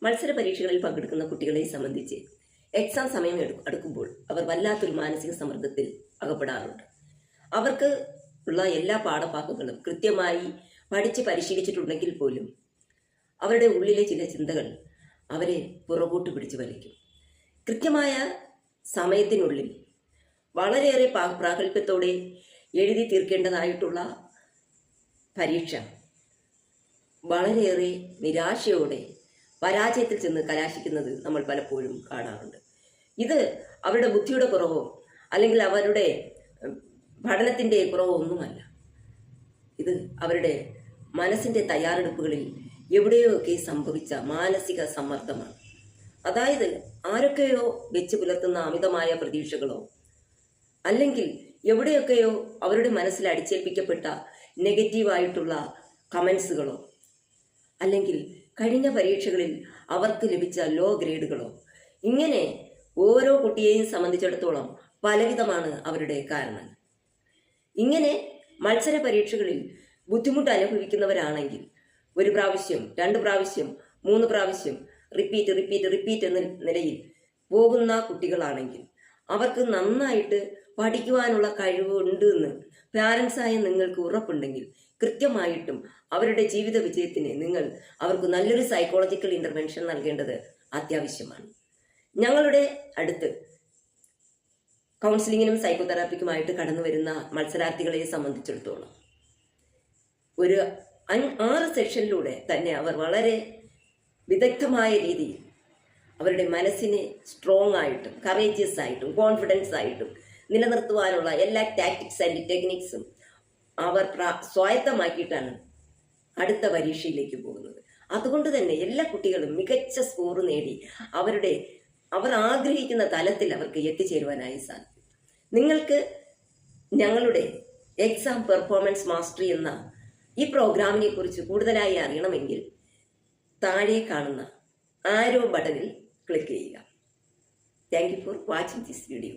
മത്സര പരീക്ഷകളിൽ പങ്കെടുക്കുന്ന കുട്ടികളെ സംബന്ധിച്ച് എക്സാം സമയം അടുക്കുമ്പോൾ അവർ വല്ലാത്തൊരു മാനസിക സമ്മർദ്ദത്തിൽ അകപ്പെടാറുണ്ട്. അവർക്ക് ഉള്ള എല്ലാ പാഠഭാഗങ്ങളും കൃത്യമായി പഠിച്ച് പരിശീലിച്ചിട്ടുണ്ടെങ്കിൽ പോലും അവരുടെ ഉള്ളിലെ ചില ചിന്തകൾ അവരെ പുറകോട്ട് പിടിച്ചു വലിക്കും. കൃത്യമായ സമയത്തിനുള്ളിൽ വളരെയേറെ പ്രാഗൽഭ്യത്തോടെ എഴുതി തീർക്കേണ്ടതായിട്ടുള്ള പരീക്ഷ വളരെയേറെ നിരാശയോടെ പരാജയത്തിൽ ചെന്ന് കലാശിക്കുന്നത് നമ്മൾ പലപ്പോഴും കാണാറുണ്ട്. ഇത് അവരുടെ ബുദ്ധിയുടെ കുറവോ അല്ലെങ്കിൽ അവരുടെ പഠനത്തിൻ്റെ കുറവോ ഒന്നുമല്ല. ഇത് അവരുടെ മനസ്സിൻ്റെ തയ്യാറെടുപ്പുകളിൽ എവിടെയൊക്കെ സംഭവിച്ച മാനസിക സമ്മർദ്ദമാണ്. അതായത് ആരൊക്കെയോ വെച്ച് പുലർത്തുന്ന അമിതമായ പ്രതീക്ഷകളോ അല്ലെങ്കിൽ എവിടെയൊക്കെയോ അവരുടെ മനസ്സിൽ അടിച്ചേൽപ്പിക്കപ്പെട്ട നെഗറ്റീവായിട്ടുള്ള കമൻസുകളോ അല്ലെങ്കിൽ കഴിഞ്ഞ പരീക്ഷകളിൽ അവർക്ക് ലഭിച്ച ലോ ഗ്രേഡുകളോ, ഇങ്ങനെ ഓരോ കുട്ടിയെയും സംബന്ധിച്ചിടത്തോളം പലവിധമാണ് അവരുടെ കാരണം. ഇങ്ങനെ മത്സര പരീക്ഷകളിൽ ബുദ്ധിമുട്ട് അനുഭവിക്കുന്നവരാണെങ്കിൽ 1 പ്രാവശ്യം 2 പ്രാവശ്യം 3 പ്രാവശ്യം റിപ്പീറ്റ് എന്ന നിലയിൽ പോകുന്ന കുട്ടികളാണെങ്കിൽ അവർക്ക് നന്നായിട്ട് പഠിക്കുവാനുള്ള കഴിവുണ്ട് എന്ന് പാരൻസായ നിങ്ങൾക്ക് ഉറപ്പുണ്ടെങ്കിൽ കൃത്യമായിട്ടും അവരുടെ ജീവിത വിജയത്തിന് നിങ്ങൾ അവർക്ക് നല്ലൊരു സൈക്കോളജിക്കൽ ഇൻ്റർവെൻഷൻ നൽകേണ്ടത് അത്യാവശ്യമാണ്. ഞങ്ങളുടെ അടുത്ത് കൗൺസിലിങ്ങിനും സൈക്കോതെറാപ്പിക്കുമായിട്ട് കടന്നു വരുന്ന മത്സരാർത്ഥികളെ സംബന്ധിച്ചിടത്തോളം ഒരു 6 സെഷനിലൂടെ തന്നെ അവർ വളരെ വിദഗ്ധമായ രീതിയിൽ അവരുടെ മനസ്സിനെ സ്ട്രോങ് ആയിട്ടും കറേജിയസ് ആയിട്ടും കോൺഫിഡൻസ് ആയിട്ടും നിലനിർത്തുവാനുള്ള എല്ലാ ടാക്ടിക്സ് ആൻഡ് ടെക്നിക്സും അവർ സ്വായത്തമാക്കിയിട്ടാണ് അടുത്ത പരീക്ഷയിലേക്ക് പോകുന്നത്. അതുകൊണ്ട് തന്നെ എല്ലാ കുട്ടികളും മികച്ച സ്കോർ നേടി അവർ ആഗ്രഹിക്കുന്ന തലത്തിൽ അവർക്ക് എത്തിച്ചേരുവാനായി സാധിക്കും. നിങ്ങൾക്ക് ഞങ്ങളുടെ എക്സാം പെർഫോമൻസ് മാസ്റ്ററി എന്ന ഈ പ്രോഗ്രാമിനെ കുറിച്ച് കൂടുതലായി അറിയണമെങ്കിൽ താഴെ കാണുന്ന ആരോ ബട്ടണിൽ ക്ലിക്ക് ചെയ്യുക. Thank you for watching this video.